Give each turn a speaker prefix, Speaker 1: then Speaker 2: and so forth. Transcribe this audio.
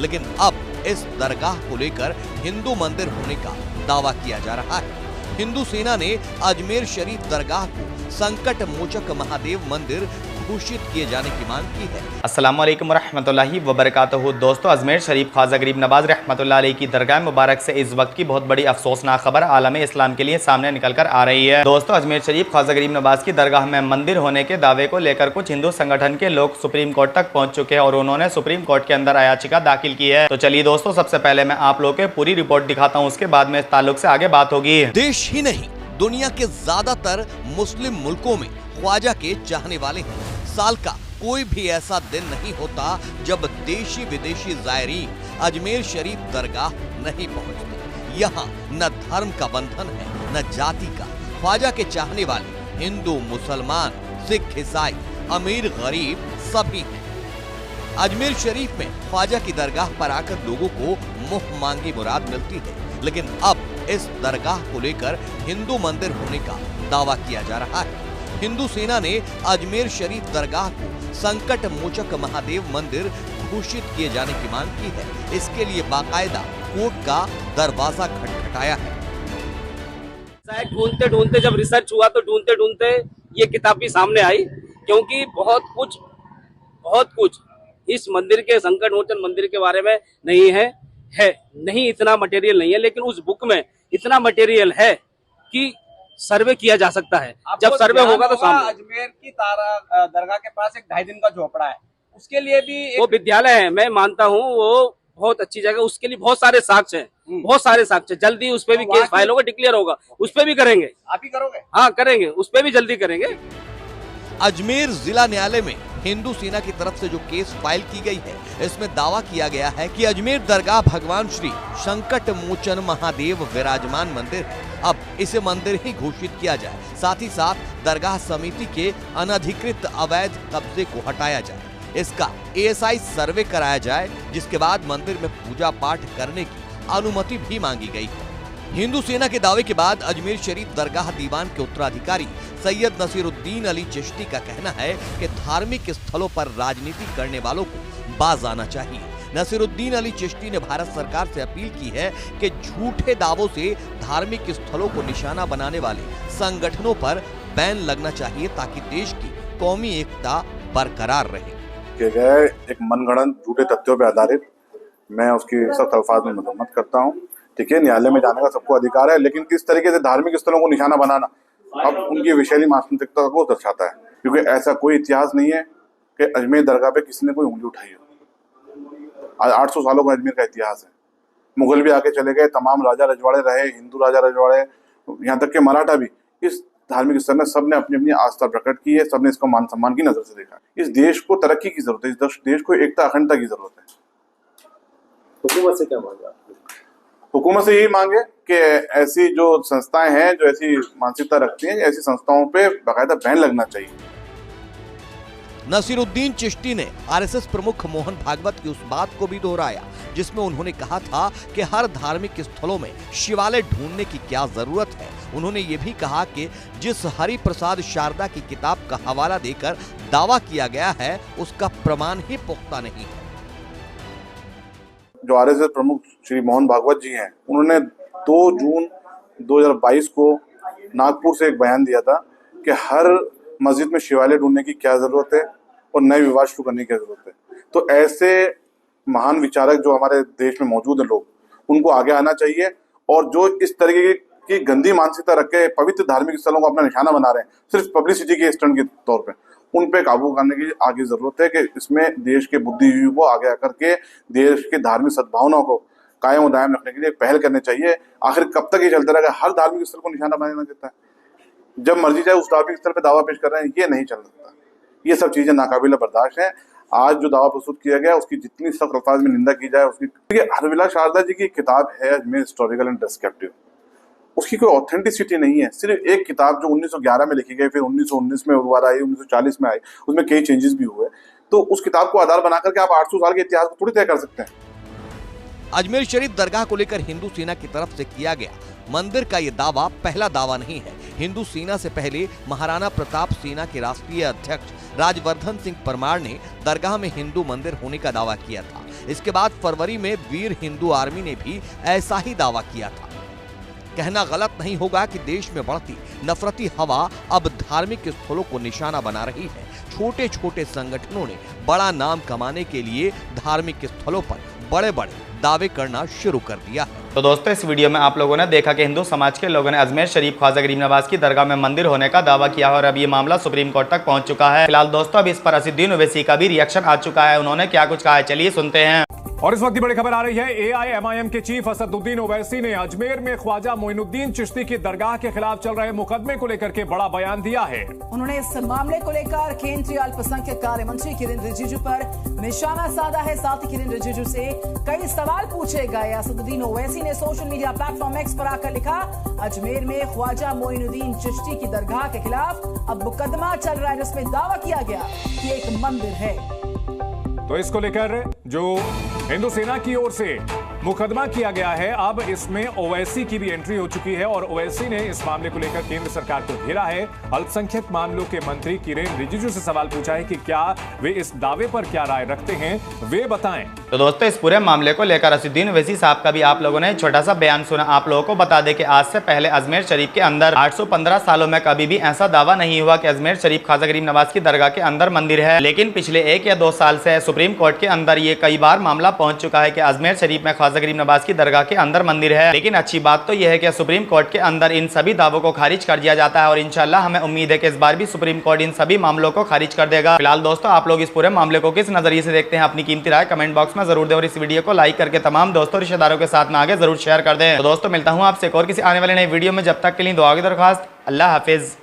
Speaker 1: लेकिन अब इस दरगाह को लेकर हिंदू मंदिर होने का दावा किया जा रहा है। हिंदू सेना ने अजमेर शरीफ दरगाह को संकट मोचक महादेव मंदिर घोषित किए जाने की मांग की है।
Speaker 2: अस्सलामु अलैकुम रहमतुल्लाहि व बरकातहू। दोस्तों, अजमेर शरीफ ख्वाजा गरीब नवाज रहमतुल्लाह अलैह की दरगाह मुबारक से इस वक्त की बहुत बड़ी अफसोसनाक खबर आलम इस्लाम के लिए सामने निकल कर आ रही है। दोस्तों, अजमेर शरीफ ख्वाजा गरीब नवाज की दरगाह में मंदिर होने के दावे को लेकर कुछ हिंदू संगठन के लोग सुप्रीम कोर्ट तक पहुंच चुके हैं और उन्होंने सुप्रीम कोर्ट के अंदर याचिका दाखिल की है। तो चलिए दोस्तों, सबसे पहले मैं आप लोगों को पूरी रिपोर्ट दिखाता हूँ, उसके बाद में इस ताल्लुक से आगे बात होगी।
Speaker 1: देश ही नहीं, दुनिया के ज्यादातर मुस्लिम मुल्कों में ख्वाजा के चाहने वाले हैं। साल का कोई भी ऐसा दिन नहीं होता जब देशी विदेशी जायरीन अजमेर शरीफ दरगाह नहीं पहुंचते। यहाँ न धर्म का बंधन है न जाति का। ख्वाजा के चाहने वाले हिंदू, मुसलमान, सिख, ईसाई, अमीर, गरीब सभी हैं। अजमेर शरीफ में ख्वाजा की दरगाह पर आकर लोगों को मुंह मांगी मुराद मिलती है, लेकिन अब इस दरगाह को लेकर हिंदू मंदिर होने का दावा किया जा रहा है। हिंदू सेना ने अजमेर शरीफ दरगाह को संकट मोचक महादेव मंदिर घोषित किए जाने की मांग की है। इसके लिए बाकायदा कोर्ट का दरवाजा खटखटाया है।
Speaker 3: ढूंढते ढूंढते जब रिसर्च हुआ तो ढूंढते ढूंढते ये किताब भी सामने आई, क्योंकि बहुत कुछ इस मंदिर के, संकट मोचन मंदिर के बारे में नहीं है नहीं इतना मटेरियल नहीं है, लेकिन उस बुक में इतना मटेरियल है कि सर्वे किया जा सकता है। जब सर्वे होगा तो सामने
Speaker 4: अजमेर की तारा दरगाह के पास एक 2.5 दिन का झोपड़ा है, उसके लिए भी
Speaker 3: वो विद्यालय है। मैं मानता हूँ वो बहुत अच्छी जगह, उसके लिए बहुत सारे साक्ष्य हैं, बहुत सारे साक्ष्य। जल्दी उस पे भी केस फाइल होगा, डिक्लेयर होगा, उस पे भी करेंगे।
Speaker 4: आप ही करोगे?
Speaker 3: हाँ करेंगे, उस पे भी जल्दी करेंगे।
Speaker 1: अजमेर जिला न्यायालय में हिंदू सेना की तरफ से जो केस फाइल की गई है, इसमें दावा किया गया है कि अजमेर दरगाह भगवान श्री संकट मोचन महादेव विराजमान मंदिर है। अब इसे मंदिर ही घोषित किया जाए, साथ ही साथ दरगाह समिति के अनधिकृत अवैध कब्जे को हटाया जाए, इसका एएसआई सर्वे कराया जाए, जिसके बाद मंदिर में पूजा पाठ करने की अनुमति भी मांगी गई है। हिंदू सेना के दावे के बाद अजमेर शरीफ दरगाह दीवान के उत्तराधिकारी सैयद नसीरुद्दीन अली चिश्ती का कहना है कि धार्मिक स्थलों पर राजनीति करने वालों को बाज आना चाहिए। नसीरुद्दीन अली चिश्ती ने भारत सरकार से अपील की है कि झूठे दावों से धार्मिक स्थलों को निशाना बनाने वाले संगठनों पर बैन लगना चाहिए, ताकि देश की कौमी एकता बरकरार रहे।
Speaker 5: किए गए एक मनगढ़ंत झूठे तथ्यों पर आधारित मैं उसकी सख्त अल्फाज में मजम्मत करता हूँ। ठीक है, न्यायालय में जाने का सबको अधिकार है, लेकिन किस तरीके से धार्मिक स्थलों को निशाना बनाना अब उनकी विषैली मानसिकता को दर्शाता है, क्योंकि ऐसा कोई इतिहास नहीं है कि अजमेर दरगाह पे किसी ने कोई उंगली उठाई हो। आज 800 सालों का अजमेर का इतिहास है। मुगल भी आके चले गए, तमाम राजा रजवाड़े रहे, हिंदू राजा रजवाड़े, यहाँ तक के मराठा भी इस धार्मिक स्थल में सबने अपनी अपनी आस्था प्रकट की है, सबने इसको मान सम्मान की नजर से देखा। इस देश को तरक्की की जरूरत है, इस देश को एकता अखंडता की जरूरत है।
Speaker 4: हुकूमत से क्या मांगा?
Speaker 5: हुकूमत से यही मांगे कि ऐसी जो संस्थाएं हैं जो ऐसी मानसिकता रखती हैं, ऐसी संस्थाओं पे बाकायदा बैन लगना चाहिए।
Speaker 1: नसीरुद्दीन चिश्ती ने आरएसएस प्रमुख मोहन भागवत की उस बात को भी दोहराया, जिसमें उन्होंने कहा था कि हर धार्मिक स्थलों में शिवालय ढूंढने की क्या जरूरत है। उन्होंने ये भी कहा कि जिस हरि प्रसाद शारदा की किताब का हवाला देकर दावा किया गया है, उसका प्रमाण ही पुख्ता नहीं है।
Speaker 5: जो आरएसएस प्रमुख श्री मोहन भागवत जी हैं, उन्होंने 2 जून 2022 को नागपुर से एक बयान दिया था कि हर मस्जिद में शिवालय ढूंढने की क्या जरूरत है और नए विवाद शुरू करने की जरूरत है। तो ऐसे महान विचारक जो हमारे देश में मौजूद हैं लोग, उनको आगे आना चाहिए, और जो इस तरीके की गंदी मानसिकता रख के पवित्र धार्मिक स्थलों को अपना निशाना बना रहे हैं सिर्फ पब्लिसिटी के स्टंट के तौर पर, उन पे काबू करने की आगे जरूरत है कि इसमें देश के बुद्धिजीवियों को आगे आकर के देश के धार्मिक सद्भावनाओं को कायम और दायम रखने के लिए पहल करनी चाहिए। आखिर कब तक ये चलता रहेगा? हर धार्मिक स्थल को निशाना बनाना चाहता है, जब मर्जी चाहे उस धार्मिक स्थल पे दावा पेश कर रहे हैं, ये नहीं चल सकता। ये सब चीजें नाकाबिल बर्दाश्त है। आज जो दावा प्रस्तुत किया गया उसकी जितनी सख्त अल्फाज में निंदा की जाए उसकी। हरविलास शारदा जी की किताब है अजमेर हिस्टोरिकल एंड डिस्क्रिप्टिव, उसकी कोई ऑथेंटिसिटी नहीं है। सिर्फ एक किताब जो 1911 में लिखी गई, फिर 1919 में दोबारा आई, 1940 में आई, उसमें कई चेंजेस भी हुए। तो उस किताब को आधार बना करके आप 800 साल के इतिहास को थोड़ी तय कर सकते हैं।
Speaker 1: अजमेर शरीफ दरगाह को लेकर हिंदू सेना की तरफ से किया गया मंदिर का ये दावा पहला दावा नहीं है। हिंदू सेना से पहले महाराणा प्रताप सेना के राष्ट्रीय अध्यक्ष राजवर्धन सिंह परमार ने दरगाह में हिंदू मंदिर होने का दावा किया था। इसके बाद फरवरी में वीर हिंदू आर्मी ने भी ऐसा ही दावा किया था। कहना गलत नहीं होगा कि देश में बढ़ती नफरती हवा अब धार्मिक स्थलों को निशाना बना रही है। छोटे छोटे संगठनों ने बड़ा नाम कमाने के लिए धार्मिक स्थलों पर बड़े बड़े दावे करना शुरू कर दिया है।
Speaker 2: तो दोस्तों, इस वीडियो में आप लोगों ने देखा कि हिंदू समाज के लोगों ने अजमेर शरीफ ख्वाजा गरीब नवाज की दरगाह में मंदिर होने का दावा किया है और अब ये मामला सुप्रीम कोर्ट तक पहुंच चुका है। फिलहाल दोस्तों, अब इस पर असदुद्दीन ओवैसी का भी रिएक्शन आ चुका है। उन्होंने क्या कुछ कहा है, चलिए सुनते हैं।
Speaker 6: और इस वक्त की बड़ी खबर आ रही है। AIMIM के चीफ असदुद्दीन ओवैसी ने अजमेर में ख्वाजा मोइनुद्दीन चिश्ती की दरगाह के खिलाफ चल रहे मुकदमे को लेकर के बड़ा बयान दिया है।
Speaker 7: उन्होंने इस मामले को लेकर केंद्रीय अल्पसंख्यक कार्य मंत्री किरेन रिजिजू पर निशाना साधा है। साथ ही किरेन रिजिजू से कई सवाल पूछे गए। असदुद्दीन ओवैसी ने सोशल मीडिया प्लेटफॉर्म एक्स पर आकर लिखा, अजमेर में ख्वाजा मोइनुद्दीन चिश्ती की दरगाह के खिलाफ अब मुकदमा चल रहा है जिसमें दावा किया गया कि एक मंदिर है।
Speaker 6: तो इसको लेकर जो हिंदू सेना की ओर से मुकदमा किया गया है, अब इसमें ओवैसी की भी एंट्री हो चुकी है और ओवैसी ने इस मामले को लेकर केंद्र सरकार को घेरा है। अल्पसंख्यक मामलों के मंत्री किरेन रिजिजू से सवाल पूछा है कि क्या वे इस दावे पर क्या राय रखते हैं, वे बताएं।
Speaker 2: तो दोस्तों, इस पूरे मामले को लेकर असदुद्दीन ओवैसी साहब का भी आप लोगों ने छोटा सा बयान सुना। आप लोगों को बता दें कि आज से पहले अजमेर शरीफ के अंदर 815 सालों में कभी भी ऐसा दावा नहीं हुआ कि अजमेर शरीफ ख्वाजा गरीब नवाज की दरगाह के अंदर मंदिर है। लेकिन पिछले 1 या 2 साल से सुप्रीम कोर्ट के अंदर ये कई बार मामला पहुंच चुका है कि अजमेर शरीफ में ख्वाजा गरीब नवाज की दरगाह के अंदर मंदिर है। लेकिन अच्छी बात तो यह है कि सुप्रीम कोर्ट के अंदर इन सभी दावों को खारिज कर दिया जाता है और इंशाल्लाह हमें उम्मीद है कि इस बार भी सुप्रीम कोर्ट इन सभी मामलों को खारिज कर देगा। फिलहाल दोस्तों, आप लोग इस पूरे मामले को किस नजरिए से देखते हैं, अपनी कीमती राय कमेंट बॉक्स में जरूर दें और इस वीडियो को लाइक करके तमाम दोस्तों रिश्तेदारों के साथ में आगे जरूर शेयर कर दें। तो दोस्तों, मिलता हूं आपसे एक और किसी आने वाले नई वीडियो में। जब तक के लिए दुआ की दरख्वास्त। अल्लाह हाफिज।